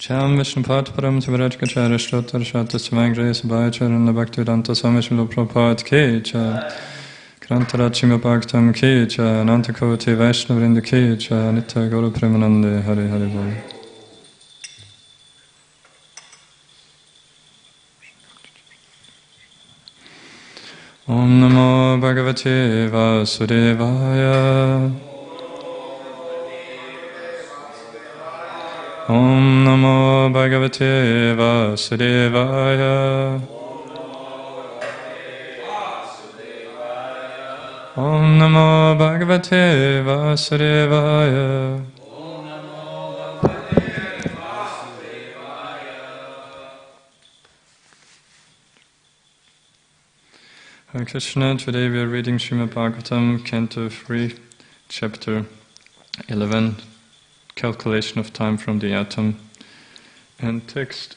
Cham Vishnupat Param Sivarajkacharya Shrotar Shata Samangre Sabhayacharana Bhaktivedanta Swami Srila Prabhupada Ki Cha Krantarachima Bhaktam Ki Cha Nantakoti Vaishnavrinda Ki Cha Nitya Guru Premanande Hari Hari Bol. Om Namo Bhagavate Vasudevaya. Om Namo Bhagavate Vasudevaya. Om Namo Bhagavate Vasudevaya. Hare Krishna, today we are reading Srimad Bhagavatam, Canto 3, Chapter 11, Calculation of Time from the Atom, and text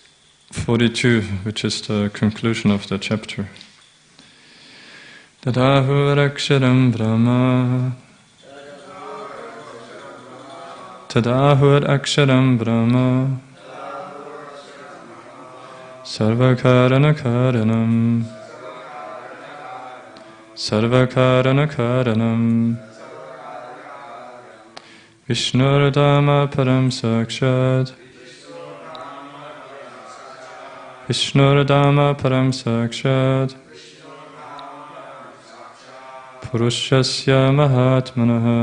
42, which is the conclusion of the chapter. Tadahuraksharam Brahma Tadahuraksharam Brahma Sarvakaranakaranam Sarvakaranakaranam Vishnurdama Param Sakshat Vishnurdama Param Sakshat Purushasya Mahatmanaha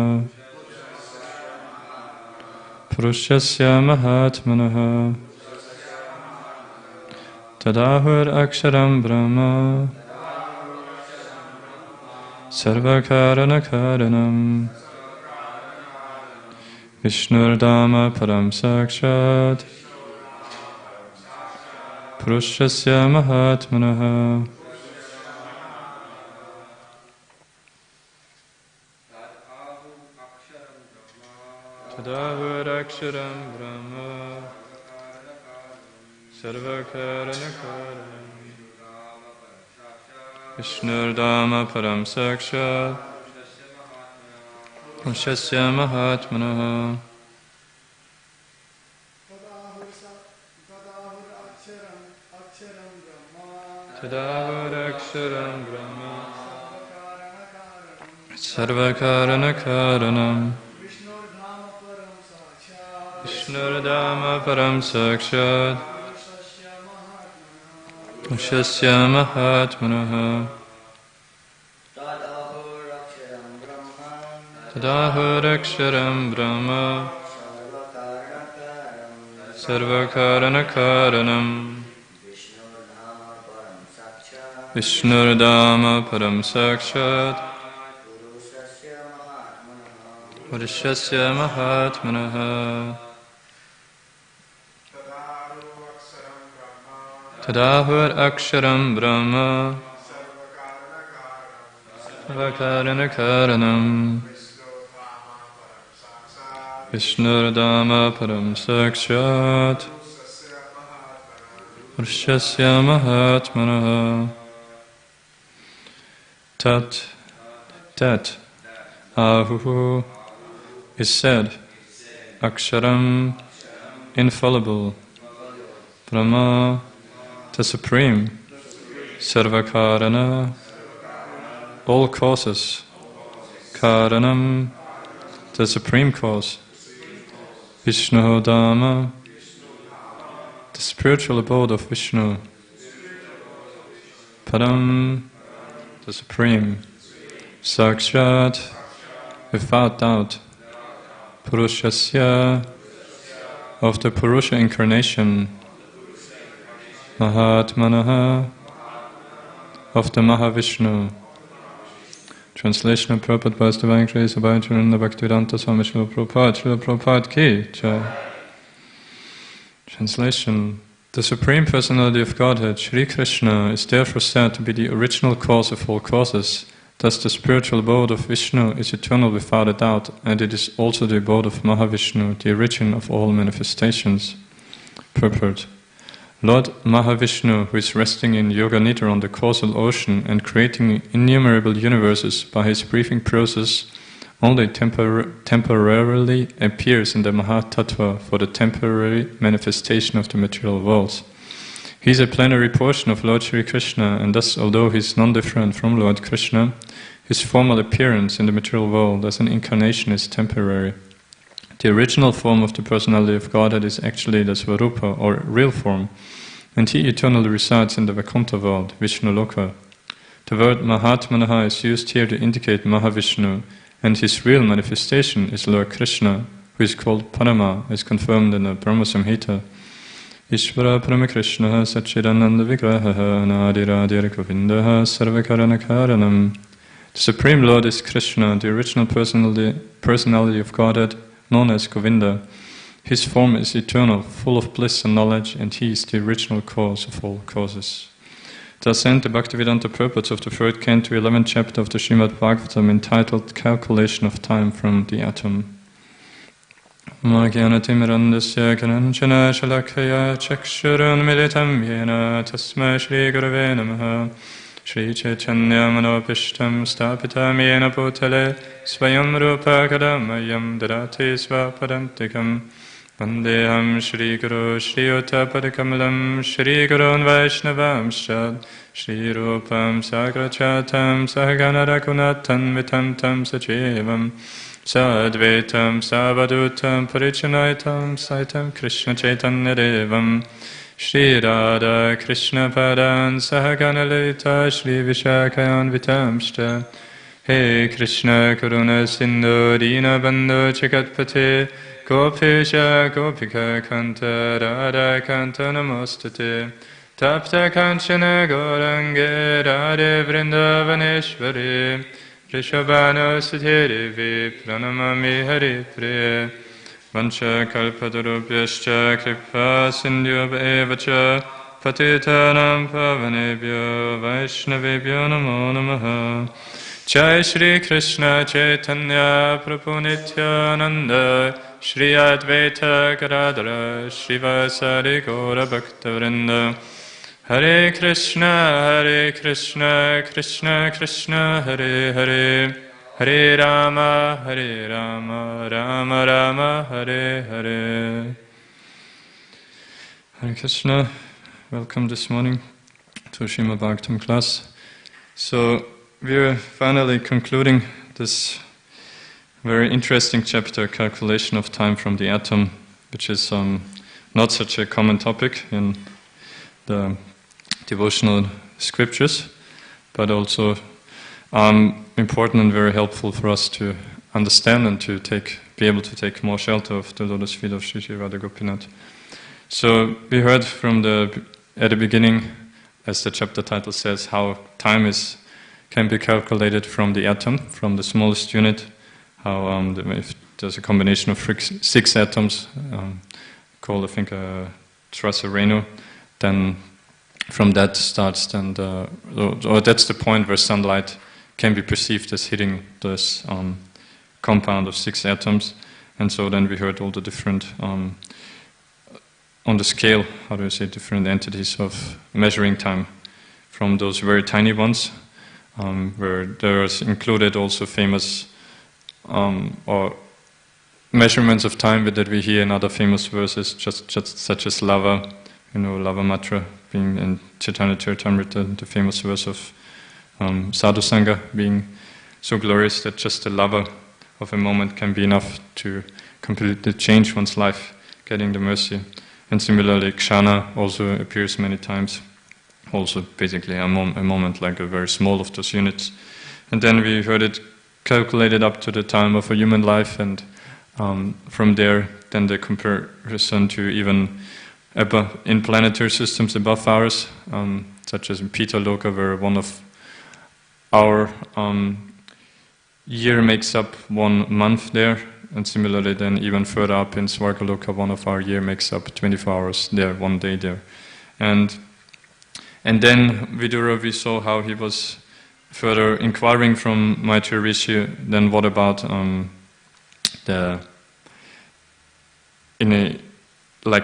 Purushasya Mahatmanaha Tadahur Aksharam Brahma Sarvakaranakaranam Vishnurdama Param Sakshat Purushasya Mahatmanaha Tadahuraksharam Brahma Sarvakaranakaranam Vishnurdama Param Sakshat Purushasya Mahatmanaha Tadahuraksharam Brahma Sarvakaranakaranam Vishnurdama Param Sakshat Purushasya Mahatmanaha Tadahuraksharam Brahma Sarvakaranakaranam Vishnurdama Param Sakshat Purushasya Mahatmanaha Tadahuraksharam Brahma Sarvakaranakaranam Vishnurdama Param Sakshat Purushasya Mahatmanaha Tat Ahu is said, Aksharam infallible, Brahma the supreme, Sarvakarana all causes, Karanam the supreme cause, Vishnu Dhamma the spiritual abode of Vishnu, Param the supreme, Sakshat without doubt, Purushasya of the Purusha incarnation, Mahatmanaha of the Mahavishnu. Translation of Prabhupada by His Divine Grace Abhayacharana Bhaktivedanta Swami Srila Prabhupada Ki Jai. Translation. The Supreme Personality of Godhead, Shri Krishna, is therefore said to be the original cause of all causes. Thus the spiritual abode of Vishnu is eternal without a doubt, and it is also the abode of Mahavishnu, the origin of all manifestations. Purport. Lord Mahavishnu, who is resting in Yoga Nidra on the causal ocean and creating innumerable universes by his breathing process, only temporarily appears in the Mahatattva for the temporary manifestation of the material worlds. He is a plenary portion of Lord Shri Krishna, and thus, although he is non-different from Lord Krishna, his formal appearance in the material world as an incarnation is temporary. The original form of the personality of Godhead is actually the Svarupa, or real form, and he eternally resides in the Vaikuntha world, Vishnu Loka. The word Mahatmanaha is used here to indicate Mahavishnu, and his real manifestation is Lord Krishna, who is called Parama, as confirmed in the Brahma Samhita. Isvareshvar Prabhu Satchidananda Vigraha Nadiradir Govindaha Sarvakarana Karanam. The Supreme Lord is Krishna, the original personality of Godhead, known as Govinda. His form is eternal, full of bliss and knowledge, and he is the original cause of all causes. Thus end the Bhaktivedanta purports of the 3rd canto, 11th chapter of the Srimad Bhagavatam, entitled Calculation of Time from the Atom. Magyanatimrandasya karanchana shalakaya chakshurun militam yena tasma Shri Gurave Namaha. Shri Chaitanya Manopishtam Stapitam Yena Bhutale Svayam Rupa Kadamayam Dadati Svapadantikam Vandeham Shri Guru Shri Uta Padakamalam Shri Gurun Vaishnavamshad Shri Rupam Sagrachatam Sahagana Raghunathan Vitam Tam Sajivam Sadvetam Savadutam Parichanaitam Saitam Krishna Chaitanya Devam Shri Radha Krishna Padan Sahagana Lalita Shri Vishakayan Vitamshta. Hey Krishna Karuna Sindhu Dina Bandhu Chakatpate Gopisha Gopika Kanta Radha Kanta Namostate Tapta Kanchana Gorange Radhe Vrindavaneshwari Rishabhano Sudhirivi Pranamami Hari Priya Vancha kalpatarubhyascha kripa sindhyabha evacha patitanam pavanebhyo vaishnavebhyo namo namaha. Jai Shri Krishna Chaitanya Prabhu Nityananda Shri Advaita Gadadhara Srivasari Gaura Bhaktavrinda. Hare Krishna Krishna Krishna Hare Hare Hare Rama, Rama Rama, Hare Hare. Hare Krishna, welcome this morning to Srimad Bhagavatam class. So, we are finally concluding this very interesting chapter, Calculation of Time from the Atom, which is not such a common topic in the devotional scriptures, but also important and very helpful for us to understand and to be able to take more shelter of the lotus feet of Shri Shri Radha Gopinath. So we heard at the beginning, as the chapter title says, how time can be calculated from the atom, from the smallest unit. How if there's a combination of 6 atoms, called I think a Trasareno, then from that starts, or that's the point where sunlight can be perceived as hitting this compound of 6 atoms. And so then we heard all the different, on the scale, how do I say, different entities of measuring time, from those very tiny ones, where there's included also famous or measurements of time that we hear in other famous verses, just such as lava, lava matra being in Chaitanya Charitamrita, the famous verse of Sadhu Sangha being so glorious that just a lava of a moment can be enough to completely change one's life, getting the mercy. And similarly, Kshana also appears many times, also basically a moment like a very small of those units. And then we heard it calculated up to the time of a human life, and from there, then the comparison to even in planetary systems above ours, such as in Pita Loka, where one of our year makes up 1 month there, and similarly then even further up in Svargaloka, one of our year makes up 24 hours there, 1 day there. And then Vidura, we saw how he was further inquiring from Maitreya Rishi, then what about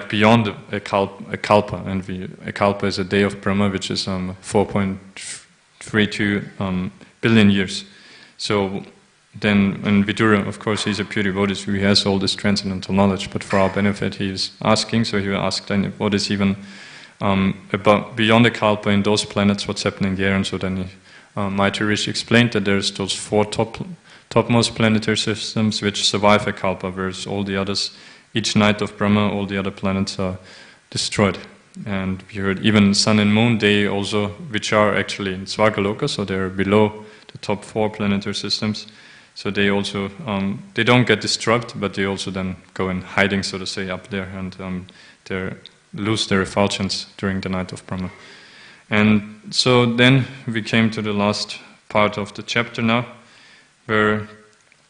beyond a kalpa, and a kalpa is a day of Brahma, which is 4.32 billion years. So then in Vidura, of course, he's a pure devotee, so he has all this transcendental knowledge, but for our benefit he is asking, so he will ask then what is even about beyond the Kalpa in those planets, what's happening there, and so then Maitreya Rishi explained that there's those four topmost planetary systems which survive a Kalpa, whereas all the others, each night of Brahma, all the other planets are destroyed. And we heard even Sun and Moon, they also, which are actually in Svargaloka, so they're below the top four planetary systems, so they also, they don't get destroyed, but they also then go in hiding, so to say, up there, and they lose their effulgence during the night of Brahma. And so then we came to the last part of the chapter now, where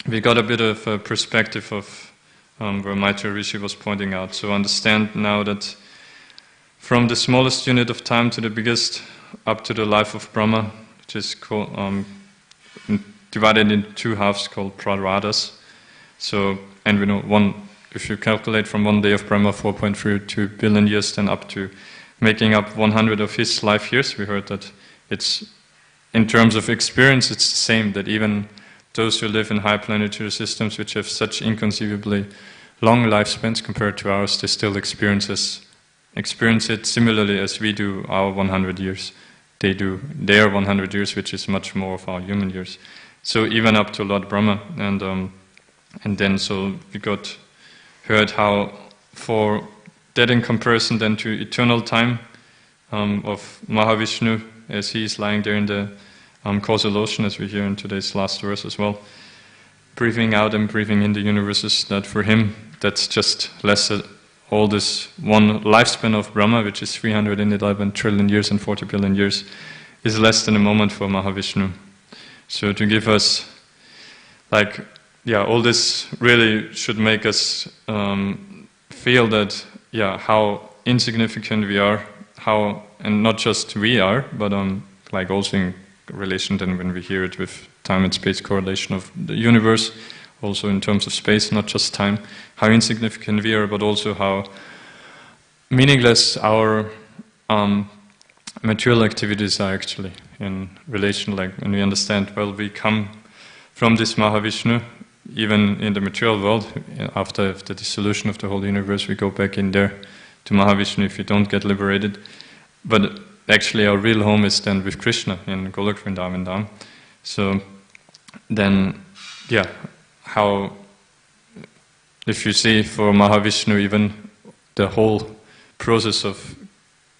we got a bit of a perspective of where Maitreya Rishi was pointing out. So understand now that from the smallest unit of time to the biggest, up to the life of Brahma, which is called, divided in two halves called praradas. So, and we know if you calculate from 1 day of Brahma, 4.32 billion years, then up to making up 100 of his life years. We heard that it's, in terms of experience, it's the same, that even those who live in high planetary systems which have such inconceivably long lifespans compared to ours, they still experience it similarly as we do our 100 years. They do their 100 years, which is much more of our human years. So even up to Lord Brahma, and then so we heard how for that in comparison then to eternal time of Mahavishnu, as he is lying there in the causal ocean, as we hear in today's last verse as well, breathing out and breathing in the universes, that for him that's just less all this one lifespan of Brahma, which is 311 trillion years and 40 billion years, is less than a moment for Mahavishnu. So to give us, all this really should make us feel that, how insignificant we are, and not just we are, but also in relation then when we hear it with time and space correlation of the universe, also in terms of space, not just time, how insignificant we are, but also how meaningless our material activities are actually in relation, when we understand, we come from this Mahavishnu, even in the material world, after the dissolution of the whole universe, we go back in there to Mahavishnu if we don't get liberated. But actually our real home is then with Krishna in Golok Vrindavan Dham. So then, how, if you see for Mahavishnu even the whole process of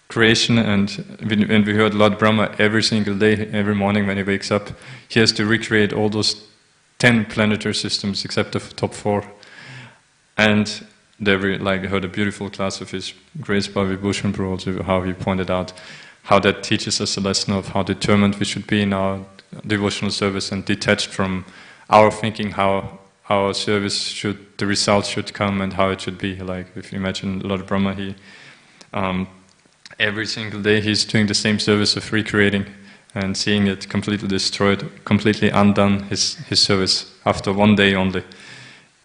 creation, and when we heard Lord Brahma every single day, every morning when he wakes up, he has to recreate all those 10 planetary systems except the top 4. And there we heard a beautiful class of his Grace Bhavi Bhushan Prabhu, also how he pointed out how that teaches us a lesson of how determined we should be in our devotional service and detached from our thinking how our service the results should come and how it should be. If you imagine Lord Brahma, he every single day he's doing the same service of recreating and seeing it completely destroyed, completely undone, his service after 1 day only.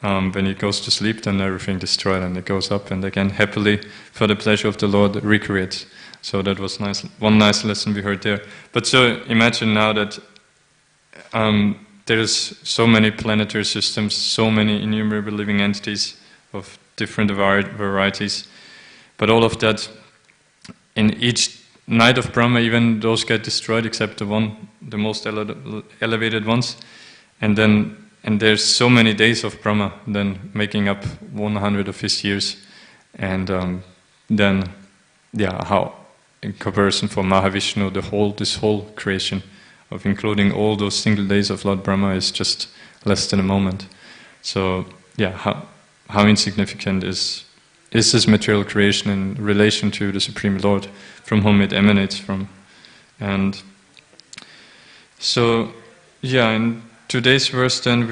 When he goes to sleep, then everything destroyed, and it goes up and again happily for the pleasure of the Lord recreates. So that was nice. One nice lesson we heard there. But so imagine now that there's so many planetary systems, so many innumerable living entities of different varieties, but all of that, in each night of Brahma, even those get destroyed except the most elevated ones, and there's so many days of Brahma, then making up 100 of his years, and how in comparison for Mahavishnu, this whole creation of including all those single days of Lord Brahma is just less than a moment. So how insignificant is this material creation in relation to the Supreme Lord, from whom it emanates from. And so, in today's verse then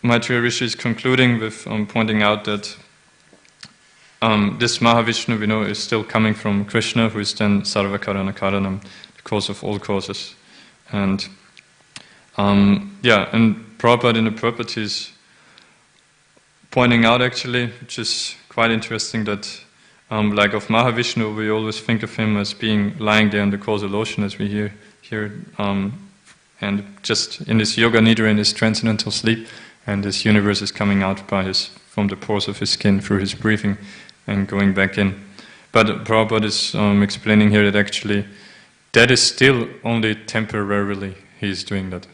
Maitreya Rishi is concluding with pointing out that this Mahavishnu, we know, is still coming from Krishna, who is then Sarva Karana Karanam, the cause of all causes. And and Prabhupada in the purport is pointing out actually, which is quite interesting, that of Mahavishnu, we always think of him as being lying there in the causal ocean, as we hear and just in this yoga nidra, in this transcendental sleep, and this universe is coming out from the pores of his skin through his breathing and going back in. But Prabhupada is explaining here that actually that is still only temporarily he is doing that.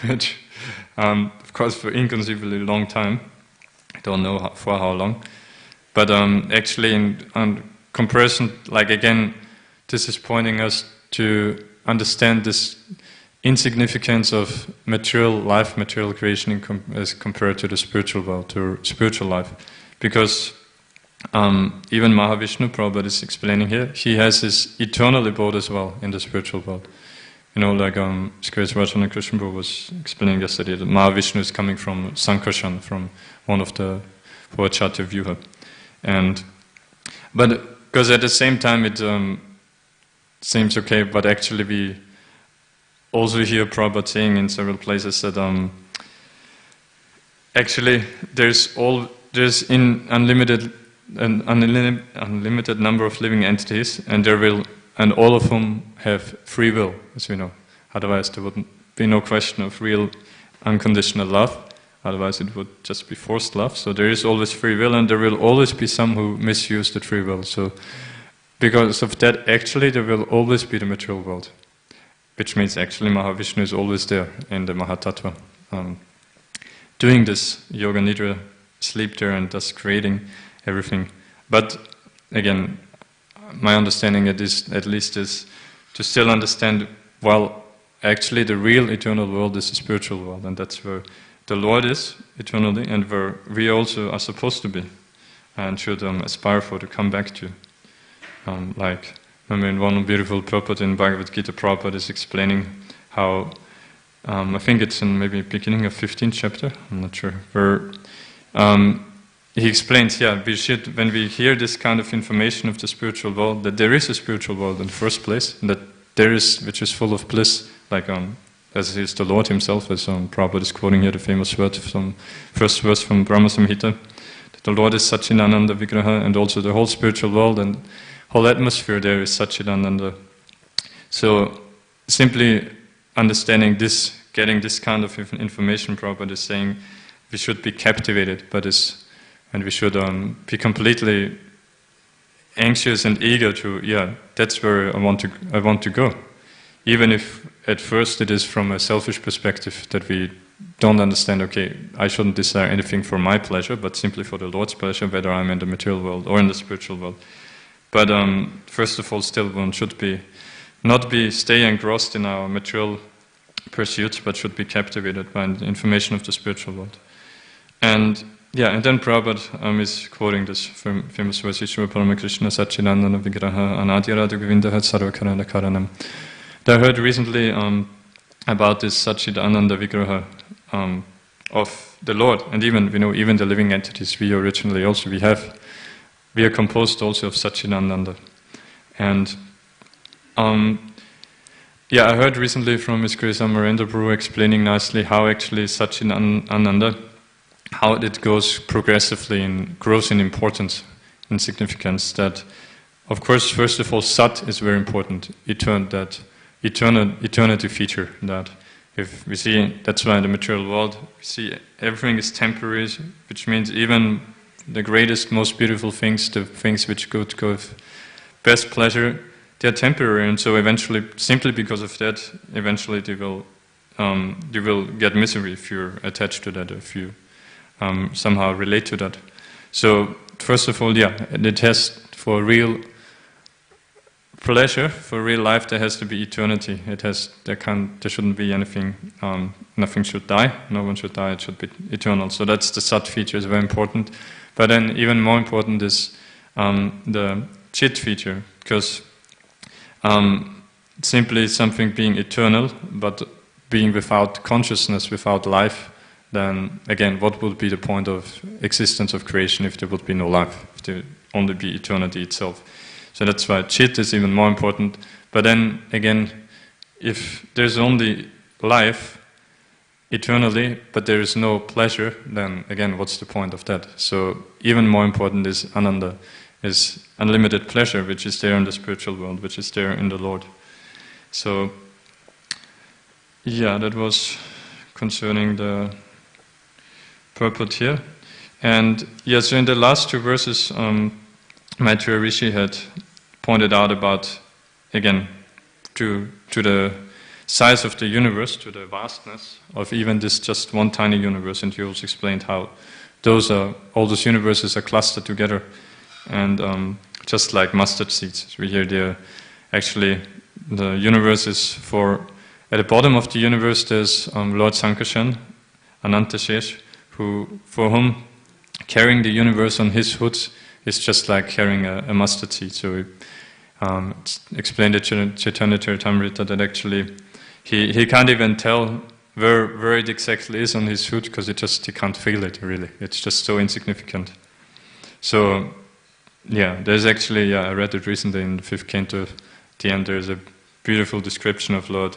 Which, of course, for inconceivably long time, I don't know for how long, but actually in comparison, like again, this is pointing us to understand this insignificance of material life, material creation as compared to the spiritual world, to spiritual life. Because even Mahavishnu, Prabhupada is explaining here, he has his eternal abode as well in the spiritual world. You know, like Isvareshvar Prabhu was explaining yesterday that Mahavishnu is coming from Sankarshan, from one of the Vajachatya Vyuha. But because at the same time it seems okay, but actually we also hear Prabhupada saying in several places that actually there's an unlimited number of living entities, and all of whom have free will, as we know. Otherwise there wouldn't be no question of real unconditional love. Otherwise it would just be forced love. So there is always free will, and there will always be some who misuse that free will. So because of that, actually there will always be the material world. Which means actually Mahavishnu is always there in the Mahatattva, doing this yoga nidra, sleep there, and thus creating everything. But again, my understanding at least is to still understand, well, actually the real eternal world is the spiritual world, and that's where the Lord is eternally, and where we also are supposed to be, and should aspire for to come back to. Like, I mean, one beautiful Prabhupada in Bhagavad Gita, Prabhupada is explaining how, I think it's in maybe beginning of 15th chapter, I'm not sure, where he explains, we should, when we hear this kind of information of the spiritual world, that there is a spiritual world in the first place, and that there is, which is full of bliss, like as is the Lord himself, as Prabhupada is quoting here the famous word from first verse from Brahma Samhita, that the Lord is Satchidananda Vigraha, and also the whole spiritual world and whole atmosphere there is Satchidananda. So simply understanding this, getting this kind of information, Prabhupada is saying we should be captivated by this, and we should be completely anxious and eager to, that's where I want to go. Even if at first it is from a selfish perspective that we don't understand, okay, I shouldn't desire anything for my pleasure, but simply for the Lord's pleasure, whether I'm in the material world or in the spiritual world. But first of all, still one should stay engrossed in our material pursuits, but should be captivated by the information of the spiritual world. And then Prabhupada is quoting this famous verse, Ishvara Paramakrishna Satchidananda Vigraha Anadirada Govindaha Sarvakarana Karanam. I heard recently about this Satchidananda Vigraha of the Lord, and even the living entities we originally also we are composed also of Satchidananda. And I heard recently from His Grace Amarendra Prabhu explaining nicely how actually Satchidananda, how it goes progressively and grows in importance, in significance. That, of course, first of all, Sat is very important, eternity feature. That if we see, that's why in the material world, we see everything is temporary, which means even the greatest, most beautiful things, the things which go with best pleasure, they are temporary, and so eventually, simply because of that, eventually you will get misery if you're attached to that, if you somehow relate to that. So first of all, it has, for real pleasure, for real life, there has to be eternity. There shouldn't be anything. Nothing should die. No one should die. It should be eternal. So that's the Sat feature. Is very important. But then even more important is the Chit feature, because simply something being eternal, but being without consciousness, without life, then again, what would be the point of existence of creation if there would be no life, if there would only be eternity itself? So that's why Chit is even more important. But then again, if there's only life eternally, but there is no pleasure, then again, what's the point of that? So even more important is Ananda, is unlimited pleasure, which is there in the spiritual world, which is there in the Lord. So Yeah, that was concerning the purport here. And yeah, so in the last two verses, Maitreya Rishi had pointed out about, again, to the size of the universe, to the vastness of even this just one tiny universe, and he also explained how all those universes are clustered together, and just like mustard seeds. As we hear there, actually, the universe is at the bottom of the universe there's Lord Sankarshan, Anantashesh, for whom carrying the universe on his hood is just like carrying a mustard seed. So it's explained in Chaitanya Charitamrita that actually he can't even tell where it exactly is on his hood because he can't feel it really. It's just so insignificant. So yeah, there's actually, I read it recently in the 5th canto. At the end there's a beautiful description of Lord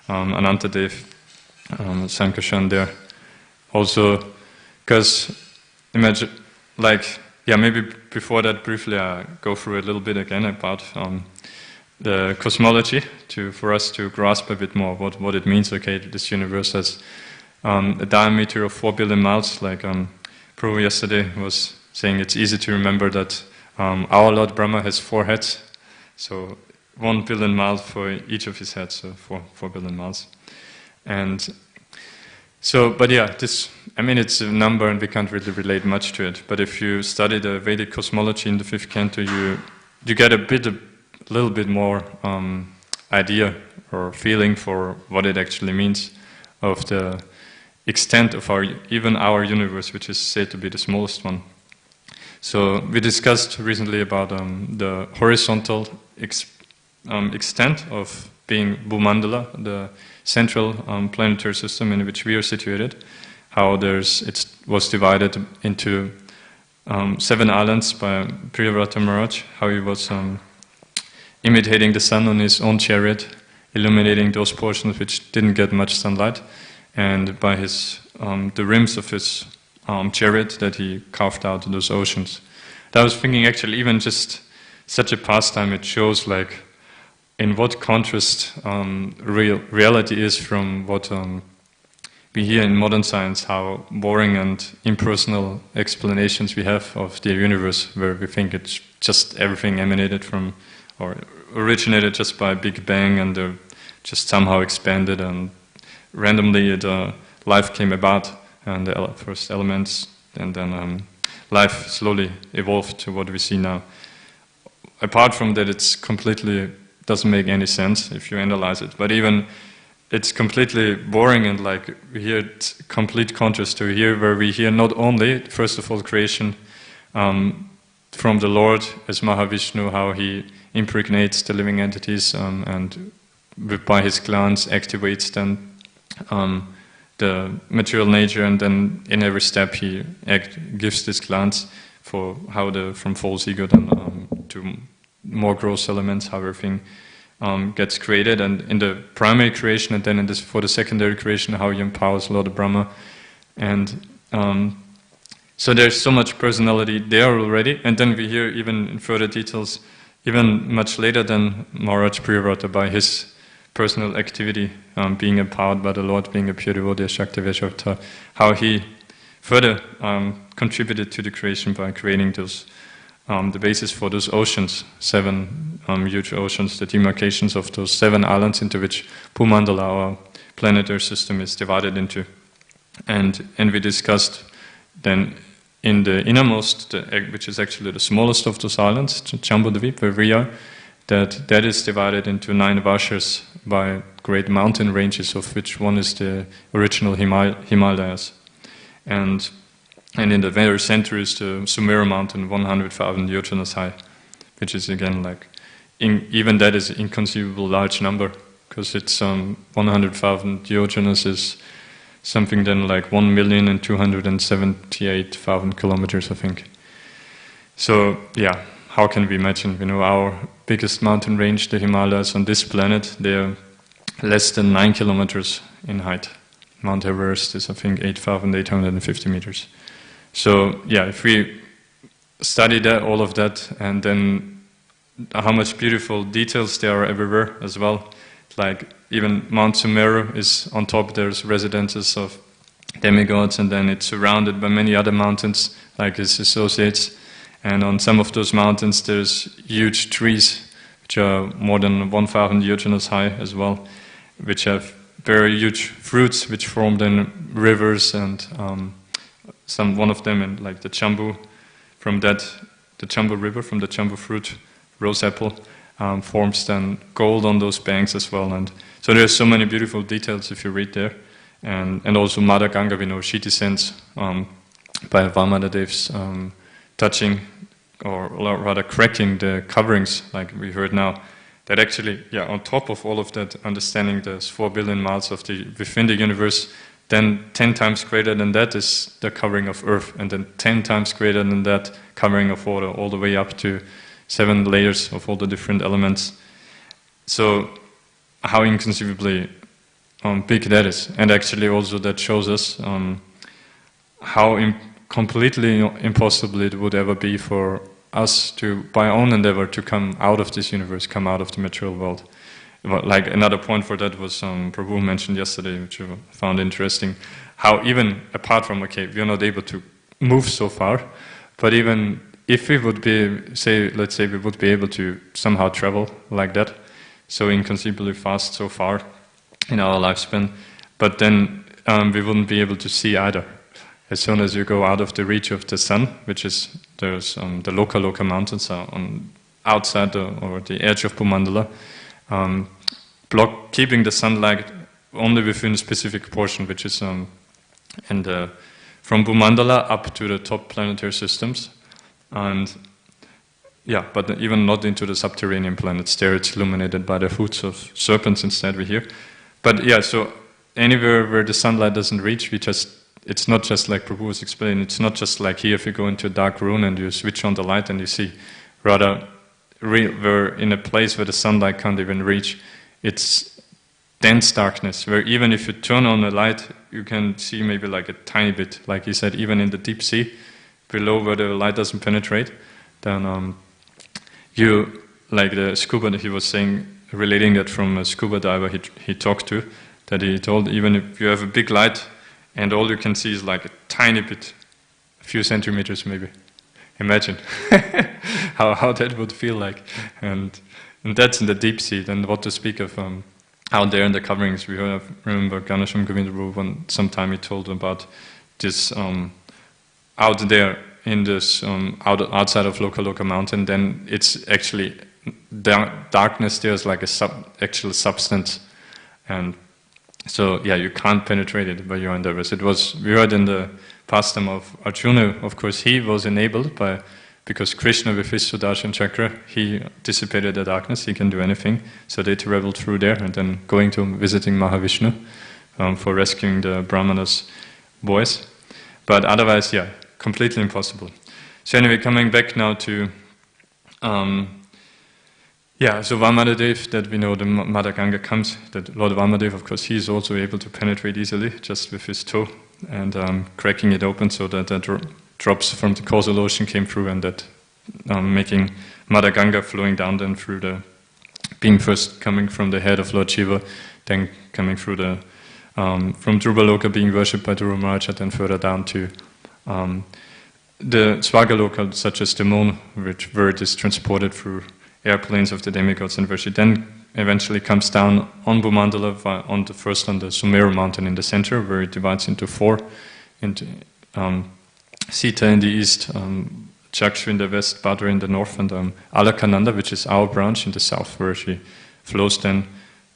Anantadev, Sankarshan there. Also, because imagine, maybe before that briefly I go through a little bit again about the cosmology for us to grasp a bit more what it means. Okay, this universe has a diameter of 4 billion miles, like Prabhu yesterday was saying. It's easy to remember that our Lord Brahma has 4 heads, so 1 billion miles for each of his heads, so 4 billion miles. And so, but yeah, it's a number and we can't really relate much to it. But if you study the Vedic cosmology in the 5th canto, you get a little bit more idea or feeling for what it actually means of the extent of even our universe, which is said to be the smallest one. So we discussed recently about the horizontal extent of being Bhumandala, the central planetary system in which we are situated, how it was divided into 7 islands by Priyavrata Maharaj, how he was imitating the sun on his own chariot, illuminating those portions which didn't get much sunlight, and by the rims of his chariot that he carved out those oceans. I was thinking actually even just such a pastime, it shows like in what contrast reality is from what we hear in modern science, how boring and impersonal explanations we have of the universe, where we think it's just everything emanated from or originated just by a Big Bang and just somehow expanded and randomly life came about and the first elements, and then life slowly evolved to what we see now. Apart from that, it's completely doesn't make any sense if you analyze it, but even it's completely boring, and like we hear complete contrast to here, where we hear not only first of all creation from the Lord as Mahavishnu, how he impregnates the living entities and by his glance activates then the material nature, and then in every step he gives this glance for how from false ego then to more gross elements, how everything gets created, and in the primary creation, and then for the secondary creation, how he empowers Lord Brahma. And so there's so much personality there already, and then we hear even in further details, even much later than Maharaj Priyavrata, by his personal activity, being empowered by the Lord, being a pure devotee, Shakti Vaishavata, how he further contributed to the creation by creating those the basis for those oceans, 7 huge oceans, the demarcations of those 7 islands into which Bhumandala, our planetary system, is divided into. And we discussed then in the innermost, which is actually the smallest of those islands, Jambudvip, where we are, that is divided into 9 vashas by great mountain ranges, of which one is the original Himalayas. And in the very center is the Sumera mountain, 100,000 yojanas high, which is again like, even that is an inconceivable large number, because it's 100,000 yojanas is something then like 1,278,000 kilometers, I think. So yeah, how can we imagine, our biggest mountain range, the Himalayas on this planet, they're less than 9 kilometers in height. Mount Everest is, I think, 8,850 meters. So yeah, if we study all of that, and then how much beautiful details there are everywhere as well, like even Mount Sumeru is on top, there's residences of demigods, and then it's surrounded by many other mountains, like his associates. And on some of those mountains there's huge trees, which are more than 1,000 yojanas high as well, which have very huge fruits, which form then rivers, and one of them, in like the Chambu, the Chambu river from the Chambu fruit, rose apple, forms then gold on those banks as well. And so there's so many beautiful details if you read there. And also Mother Ganga, we know she descends by Vamanadev's touching, or rather cracking the coverings, like we heard now. That actually, on top of all of that, understanding there's 4 billion miles within the universe, then 10 times greater than that is the covering of Earth, and then 10 times greater than that covering of water, all the way up to 7 layers of all the different elements. So how inconceivably big that is. And actually also that shows us how completely impossible it would ever be for us to, by our own endeavor, to come out of this universe, come out of the material world. Like another point for that was Prabhu mentioned yesterday, which I found interesting, how even apart from, okay, we are not able to move so far, but even if we would be, let's say we would be able to somehow travel like that, so inconceivably fast so far in our lifespan, but then we wouldn't be able to see either. As soon as you go out of the reach of the sun, which is, there's the Loka mountains are on outside or the edge of Bhumandala, keeping the sunlight only within a specific portion, which is from Bhumandala up to the top planetary systems, and but even not into the subterranean planets. There it's illuminated by the hoots of serpents instead, we hear. But so anywhere where the sunlight doesn't reach, it's not just like Prabhu was explaining, it's not just like here if you go into a dark room and you switch on the light and you see. Rather, we're in a place where the sunlight can't even reach. It's dense darkness, where even if you turn on the light, you can see maybe like a tiny bit. Like he said, even in the deep sea, below where the light doesn't penetrate, then you, like the scuba that he was saying, relating that from a scuba diver he talked to, that he told, even if you have a big light and all you can see is like a tiny bit, a few centimeters maybe. Imagine how that would feel like. And that's in the deep sea. Then what to speak of out there in the coverings. We remember Ganesham Govinda Prabhu sometime he told about this out there in this outside of Loka mountain, then it's actually darkness there is like a actual substance, and so you can't penetrate it by your endeavors. We heard in the pastime of Arjuna, of course, he was enabled because Krishna with his Sudarshan Chakra, he dissipated the darkness, he can do anything. So they traveled through there and then visiting Mahavishnu for rescuing the Brahmanas' boys. But otherwise, completely impossible. So anyway, coming back now to so Vamanadev, that we know the Mother Ganga comes, that Lord Vamadev, of course, he is also able to penetrate easily just with his toe and cracking it open so that drops from the causal ocean came through, and that making Mother Ganga flowing down then through being first coming from the head of Lord Shiva, then coming through from Dhruvaloka being worshipped by Dhruva Maharaja, then further down to the Svagaloka, such as the moon, where it is transported through airplanes of the demigods, and where she then eventually comes down on Bhumandala, first on the Sumeru mountain in the center, where it divides into 4, into Sita in the east, Chakshu in the west, Bhadra in the north, and Alakananda, which is our branch, in the south, where she flows then,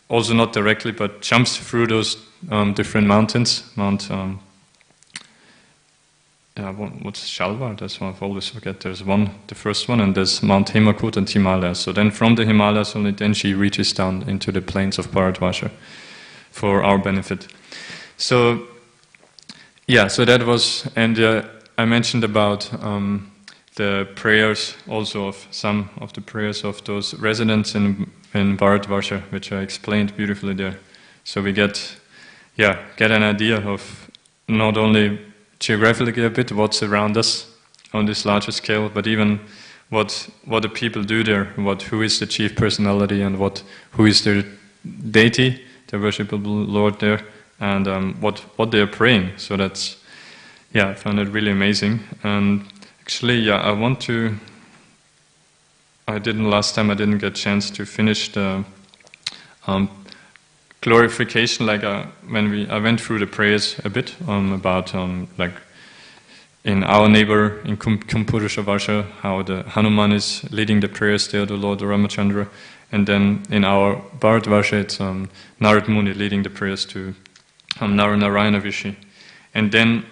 also not directly, but jumps through those different mountains, what's Shalva? That's one I always forget. There's the first one, and there's Mount Hemakut and Himalayas. So then from the Himalayas, only then she reaches down into the plains of Bharadwaja for our benefit. So, so that was, and I mentioned about the prayers also of some of the prayers of those residents in Bharadwaja, which I explained beautifully there. So we get an idea of not only geographically a bit what's around us on this larger scale, but even what the people do there, who is the chief personality, and who is their deity, the worshipable Lord there, and what they are praying. So that's, yeah, I found it really amazing. And actually, yeah, I didn't last time. I didn't get a chance to finish the glorification. Like when I went through the prayers a bit about like in our neighbor in Kumpurusha Varsha, how the Hanuman is leading the prayers there, the Lord Ramachandra, and then in our Bharat Varsha, it's Narad Muni leading the prayers to Narayana Rishi, and then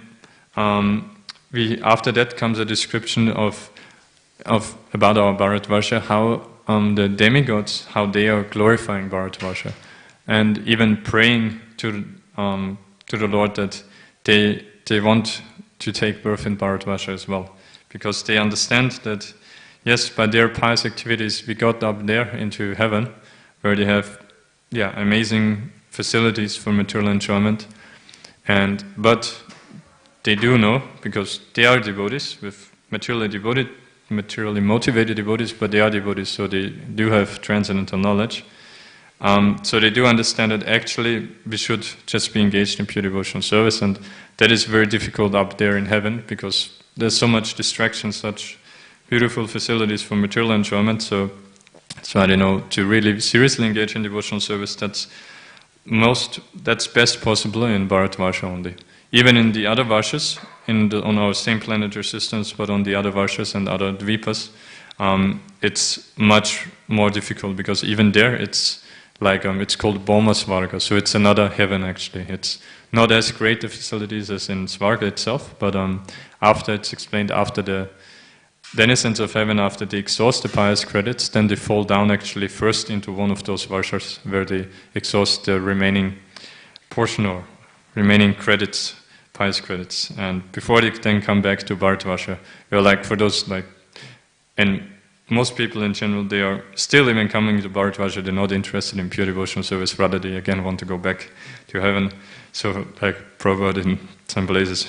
after that comes a description of about our Bharat Varsha, how the demigods, how they are glorifying Bharat Varsha, and even praying to the Lord that they want to take birth in Bharat Varsha as well, because they understand that yes, by their pious activities we got up there into heaven, where they have amazing facilities for material enjoyment, but they do know, because they are devotees with materially motivated devotees, but they are devotees, so they do have transcendental knowledge. So they do understand that actually we should just be engaged in pure devotional service, and that is very difficult up there in heaven, because there's so much distraction, such beautiful facilities for material enjoyment. So I don't know, to really seriously engage in devotional service, that's best possible in Bharat Varsha only. Even in the other Varshas, on our same planetary systems, but on the other Varshas and other Dvipas, it's much more difficult, because even there it's like it's called Bhoma Svarga, so it's another heaven actually. It's not as great the facilities as in Svarga itself, but after it's explained, after the denizens of heaven, after they exhaust the pious credits, then they fall down actually first into one of those Varshas where they exhaust the remaining portion or remaining credits, pious credits, and before they then come back to Bharat Varsha. You're like, for those like, and most people in general, they are still even coming to Bharat Varsha, they're not interested in pure devotional service, rather they again want to go back to heaven. So like Prabhupada in some places,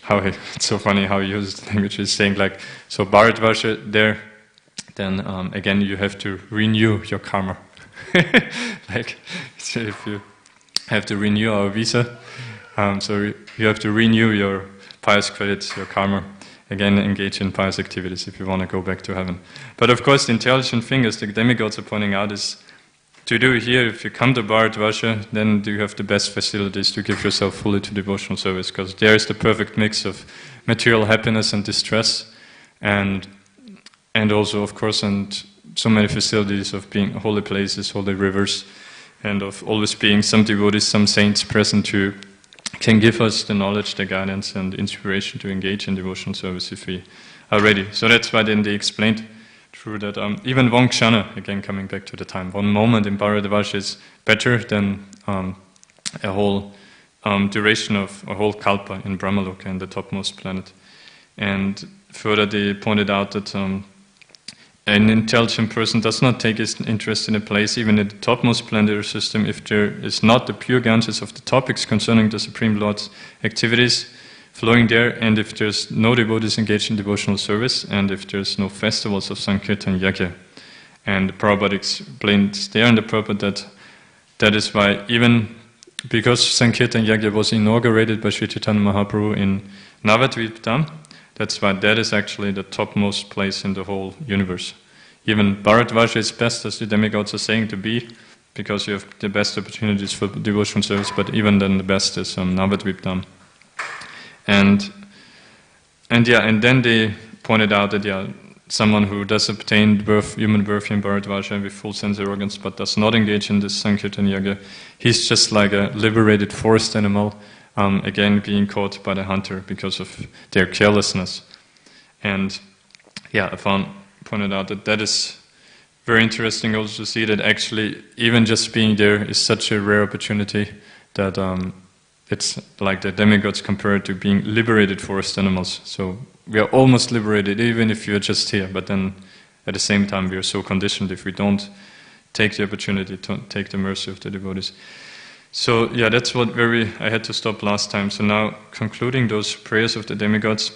it's so funny how he uses the language, he's saying like, so Bharat Varsha there, then again you have to renew your karma. Like, so if you have to renew our visa, so you have to renew your pious credits, your karma, again engage in pious activities if you want to go back to heaven. But of course the intelligent thing, as the demigods are pointing out, is to do here, if you come to Bharat Varsha, then you have the best facilities to give yourself fully to devotional service, because there is the perfect mix of material happiness and distress, and also of course, and so many facilities of being holy places, holy rivers, and of always being some devotees, some saints present who can give us the knowledge, the guidance, and inspiration to engage in devotional service if we are ready. So that's why then they explained through that even one kshana, again coming back to the time, one moment in Bharat Varsha is better than a whole duration of a whole kalpa in Brahmaloka, in the topmost planet. And further they pointed out that an intelligent person does not take his interest in a place, even in the topmost planetary system, if there is not the pure ganges of the topics concerning the Supreme Lord's activities flowing there, and if there's no devotees engaged in devotional service, and if there's no festivals of Sankirtan Yajna. And Prabhupada explained there in the Prabhupada that is why, even because Sankirtan Yajna was inaugurated by Sri Chaitanya Mahaprabhu in Navadvip Dham, that's why that is actually the topmost place in the whole universe. Even Bharat Varsha is best, as the demigods are saying, to be, because you have the best opportunities for devotional service, but even then the best is Navadvip Dham. And then they pointed out that someone who does obtain human birth in Bharat Varsha with full sensory organs, but does not engage in this Sankirtan Yajna, he's just like a liberated forest animal, again being caught by the hunter because of their carelessness. And I pointed out that is very interesting also to see that actually even just being there is such a rare opportunity that it's like the demigods compared to being liberated forest animals. So we are almost liberated even if you're just here, but then at the same time we are so conditioned if we don't take the opportunity to take the mercy of the devotees. So that's I had to stop last time. So now concluding those prayers of the demigods,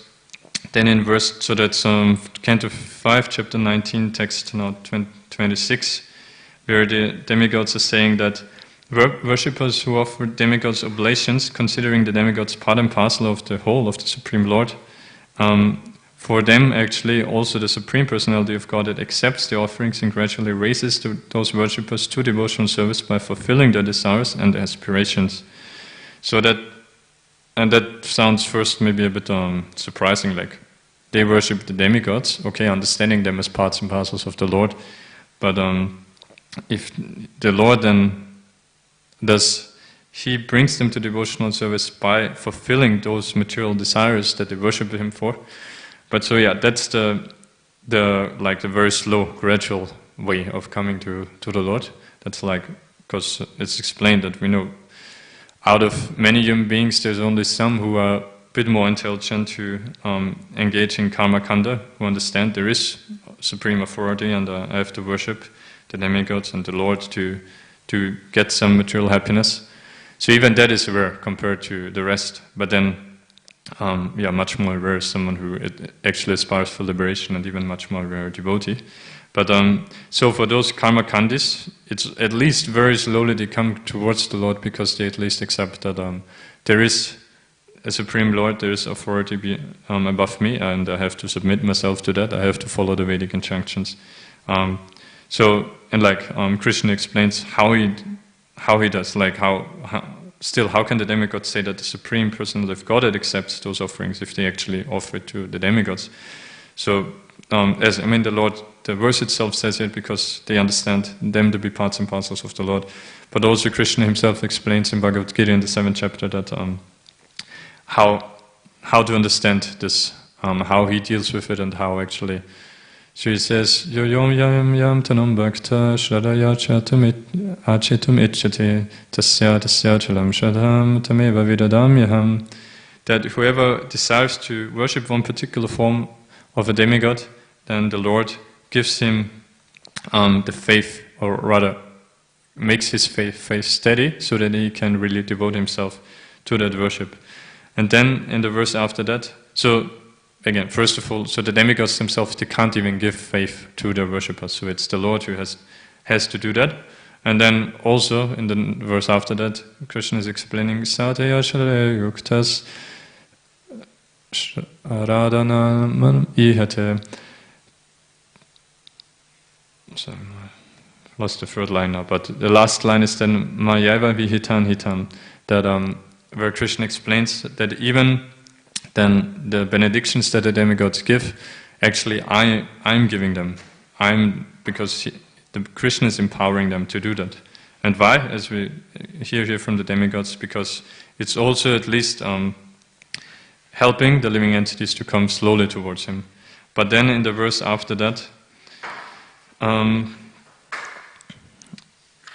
then in verse, so that's Canto 5, chapter 19, text now 26, where the demigods are saying that worshippers who offer demigods oblations, considering the demigods part and parcel of the whole of the Supreme Lord, for them actually also the Supreme Personality of Godhead accepts the offerings and gradually raises those worshippers to devotional service by fulfilling their desires and aspirations. So that sounds first maybe a bit surprising, like they worship the demigods, okay, understanding them as parts and parcels of the Lord, but if the Lord then He brings them to devotional service by fulfilling those material desires that they worship Him for. But so yeah, that's the very slow, gradual way of coming to the Lord. That's like, because it's explained that we know out of many human beings, there's only some who are a bit more intelligent to engage in karma kanda, who understand there is supreme authority and I have to worship the demigods and the Lord to get some material happiness. So even that is rare compared to the rest. But then, much more rare is someone who actually aspires for liberation, and even much more rare devotee. But so for those karma kandis, it's at least very slowly they come towards the Lord, because they at least accept that there is a Supreme Lord, there is authority above me, and I have to submit myself to that. I have to follow the Vedic injunctions. Krishna explains how he does, like how can the demigods say that the Supreme Personality of Godhead accepts those offerings if they actually offer it to the demigods? So, the verse itself says it because they understand them to be parts and parcels of the Lord. But also Krishna himself explains in Bhagavad Gita in the 7th chapter that how to understand this, how he deals with it, and how actually. So he says, Yo yom yam tanum bhakta shradaya achetum icchate tasya chalam shradham tameva vidadam yaham. That whoever desires to worship one particular form of a demigod, then the Lord gives him the faith, or rather makes his faith steady, so that he can really devote himself to that worship. And then in the verse after that, so again, first of all, so the demigods themselves, they can't even give faith to their worshippers. So it's the Lord who has to do that. And then also in the verse after that, Krishna is explaining Satya Shalaya Yuktas Radhanam Ihate. So I lost the third line now, but the last line is then Mayaiva Vihitan Hitam, that where Krishna explains that even then the benedictions that the demigods give, actually I'm giving them. Because Krishna is empowering them to do that. And why? As we hear here from the demigods, because it's also at least helping the living entities to come slowly towards him. But then in the verse after that,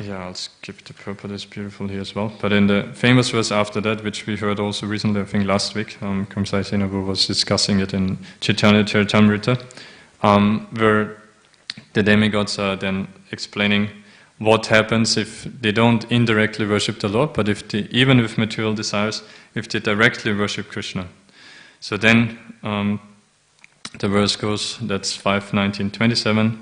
I'll skip the purport, it's beautiful here as well. But in the famous verse after that, which we heard also recently, I think last week, Kamsai Senabu was discussing it in Chaitanya Charitamrita, where the demigods are then explaining what happens if they don't indirectly worship the Lord, but if they, even with material desires, if they directly worship Krishna. So then the verse goes, that's 5:19-27.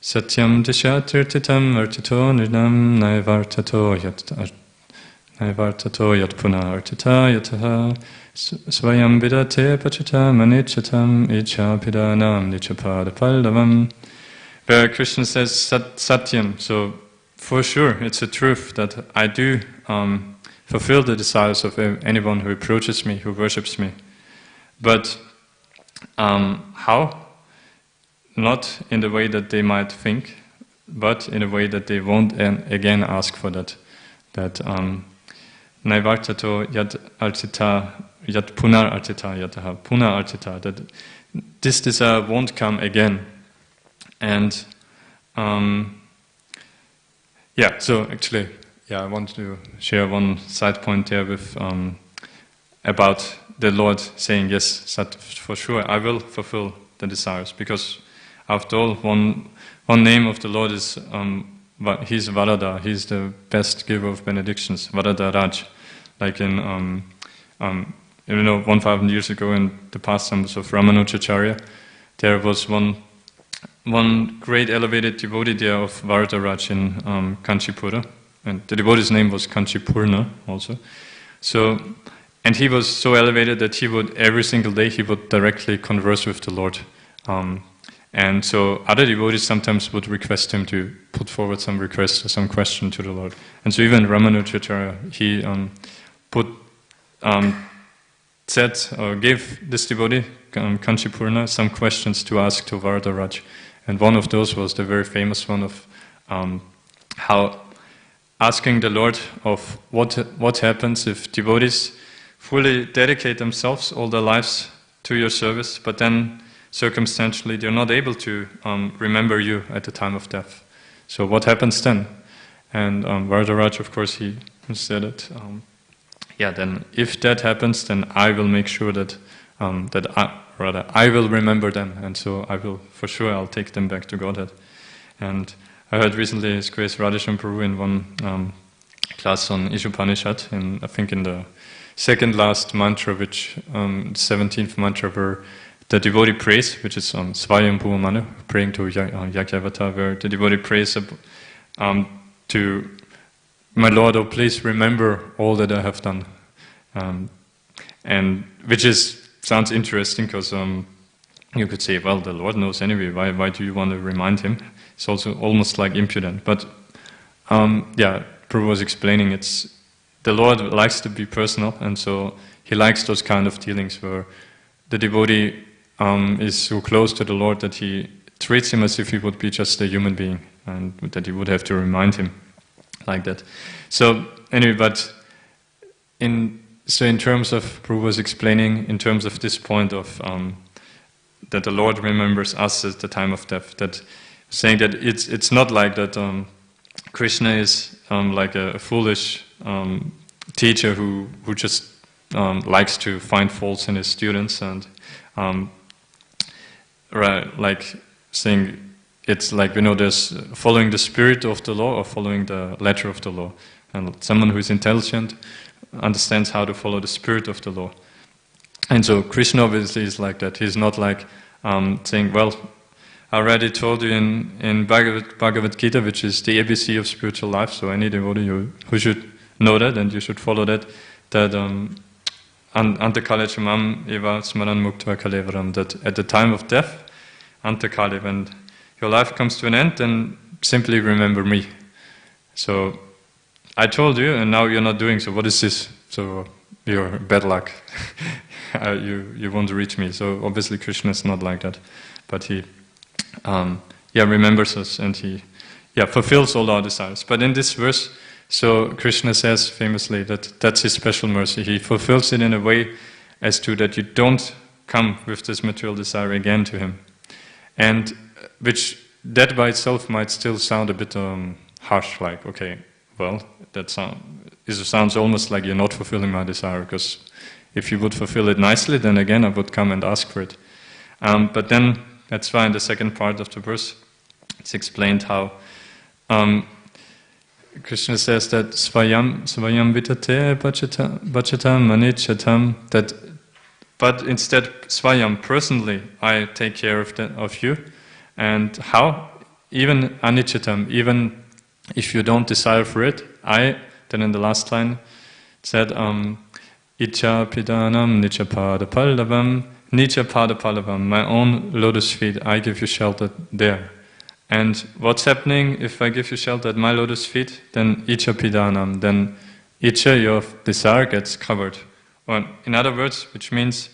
Satyam dishatirtitam artito nirnam naivartato yat puna artita yataha svayam vidate pachita manichatam icha pidanam nichapada paldavam. Where Krishna says Satyam, so for sure it's a truth that I do fulfill the desires of anyone who approaches me, who worships me. But how? Not in the way that they might think, but in a way that they won't again ask for that. That naivartato yat artita yat punar artita yataha punar artita. That this desire won't come again. And so actually, I want to share one side point there with about the Lord saying, yes, for sure, I will fulfill the desires, because after all, one name of the Lord is, he's Varada, he's the best giver of benedictions, Varada Raj. Like in, 1,000 years ago in the pastimes of Ramanujacharya, there was one one great elevated devotee there of Varadaraj in Kanchipura, and the devotee's name was Kanchipurna also. So, and he was so elevated that he would, every single day, he would directly converse with the Lord. And so other devotees sometimes would request him to put forward some request or some question to the Lord. And so even Ramanujacharya, he gave this devotee, Kanchipurna, some questions to ask to Varadaraj. And one of those was the very famous one of how asking the Lord of what happens if devotees fully dedicate themselves all their lives to your service, but then circumstantially they're not able to remember you at the time of death. So what happens then? And Varadaraj, of course, he said it. Then if that happens, then I will make sure that I will remember them, and so I'll take them back to Godhead. And I heard recently His Grace Radhesham Prabhu in one class on Ishopanishad, I think in the second last mantra, 17th mantra, where the devotee prays, which is Svayambhuva Manu, praying to Yagyavata, where the devotee prays to my Lord, oh please remember all that I have done. And which sounds interesting, because you could say, well, the Lord knows anyway, why do you want to remind him? It's also almost like impudent. But Prabhu was explaining, the Lord likes to be personal, and so he likes those kind of dealings where the devotee is so close to the Lord that he treats him as if he would be just a human being, and that he would have to remind him like that. So anyway, but in terms of, Prabhu was explaining, in terms of this point of that the Lord remembers us at the time of death, that saying that it's not like that Krishna is like a foolish teacher who just likes to find faults in his students, and like saying it's like, there's following the spirit of the law or following the letter of the law. And someone who is intelligent understands how to follow the spirit of the law. And so Krishna obviously is like that. He's not like saying, well, I already told you in Bhagavad Gita, which is the ABC of spiritual life, so any devotee who should know that, and you should follow that Antakale chamam eva smaran muktva kalevaram, that at the time of death, Antakale, when your life comes to an end, then simply remember me. So I told you, and now you're not doing so. What is this? So you're bad luck. You won't reach me. So obviously Krishna is not like that, but he remembers us, and he fulfills all our desires. But in this verse, so Krishna says famously that that's his special mercy. He fulfills it in a way as to that you don't come with this material desire again to him, and which that by itself might still sound a bit harsh, like, okay, well, that sounds almost like you're not fulfilling my desire, because if you would fulfill it nicely, then again I would come and ask for it. But then, that's why in the second part of the verse, it's explained how Krishna says that Svayam vitate bachatam manichatam, that but instead Svayam, personally, I take care of you. And how? Even anichatam, even if you don't desire for it, then in the last line, it said, Icha pidanam nichapada pallavam, nichapada pallavam, my own lotus feet, I give you shelter there. And what's happening if I give you shelter at my lotus feet? Then Icha pidanam, then Icha, your desire, gets covered. Or in other words, which means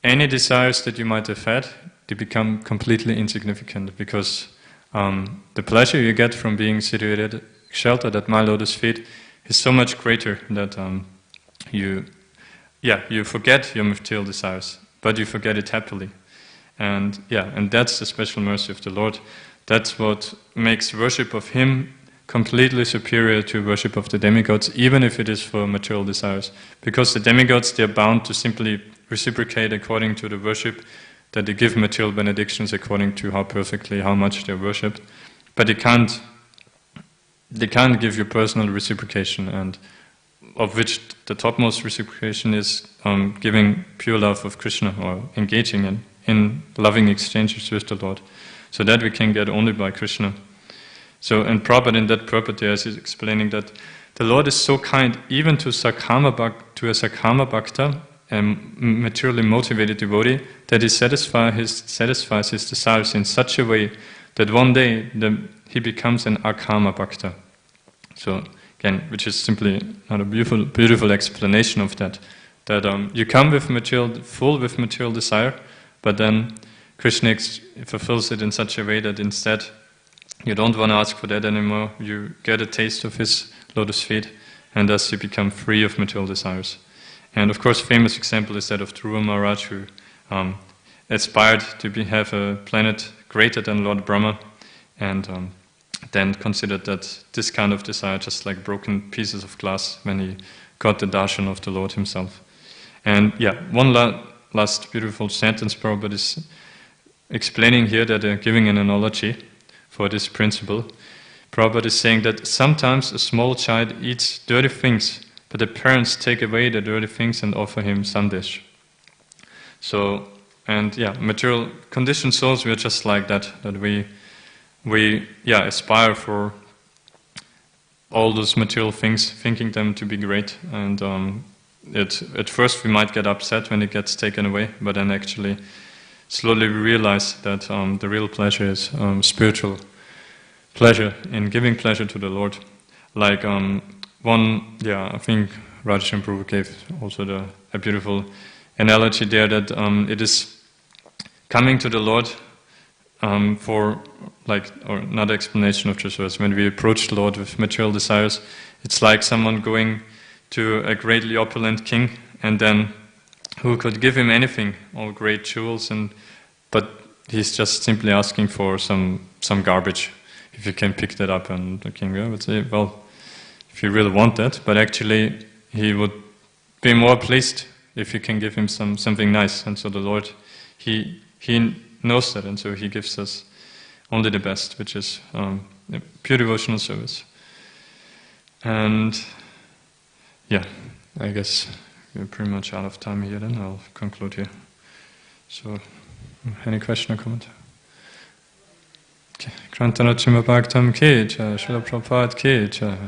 any desires that you might have had, they become completely insignificant, because the pleasure you get from being situated, sheltered at my lotus feet, is so much greater that you forget your material desires, but you forget it happily. And that's the special mercy of the Lord. That's what makes worship of Him completely superior to worship of the demigods, even if it is for material desires. Because the demigods, they are bound to simply reciprocate according to the worship, that they give material benedictions according to how much they are worshipped. But they can't give you personal reciprocation, and of which the topmost reciprocation is giving pure love of Krishna, or engaging in loving exchanges with the Lord. So that we can get only by Krishna. So, and Prabhupada in that purport is explaining that the Lord is so kind even to a Sakama Bhakta, a materially motivated devotee, that he satisfies his desires in such a way that one day he becomes an Akama Bhakta. So again, which is simply not a beautiful explanation of that. That you come with full with material desire, but then Krishna fulfills it in such a way that instead you don't want to ask for that anymore. You get a taste of his lotus feet, and thus you become free of material desires. And of course, famous example is that of Dhruva Maharaj, who aspired to have a planet greater than Lord Brahma, and then considered that this kind of desire just like broken pieces of glass when he got the darshan of the Lord himself. And yeah, one last beautiful sentence Prabhupada is explaining here, that giving an analogy for this principle. Prabhupada is saying that sometimes a small child eats dirty things, but the parents take away the dirty things and offer him sandesh. So, and yeah, material conditioned souls, we are just like that we aspire for all those material things, thinking them to be great, and at first we might get upset when it gets taken away, but then actually slowly we realize that the real pleasure is spiritual pleasure in giving pleasure to the Lord. Like I think Rajashan Prabhu gave also a beautiful analogy there, that it is coming to the Lord or another explanation of this verse. When we approach the Lord with material desires, it's like someone going to a greatly opulent king, and then who could give him anything, all great jewels, but he's just simply asking for some garbage. If you can pick that up, and the king would say, well, if you really want that, but actually he would be more pleased if you can give him something nice. And so the Lord, he knows that, and so he gives us only the best, which is pure devotional service. And yeah, I guess we're pretty much out of time here, then I'll conclude here. So, any question or comment? Okay. Krantana Chima Bhaktam Ki Jai, Srila Prabhupada Ki Jai.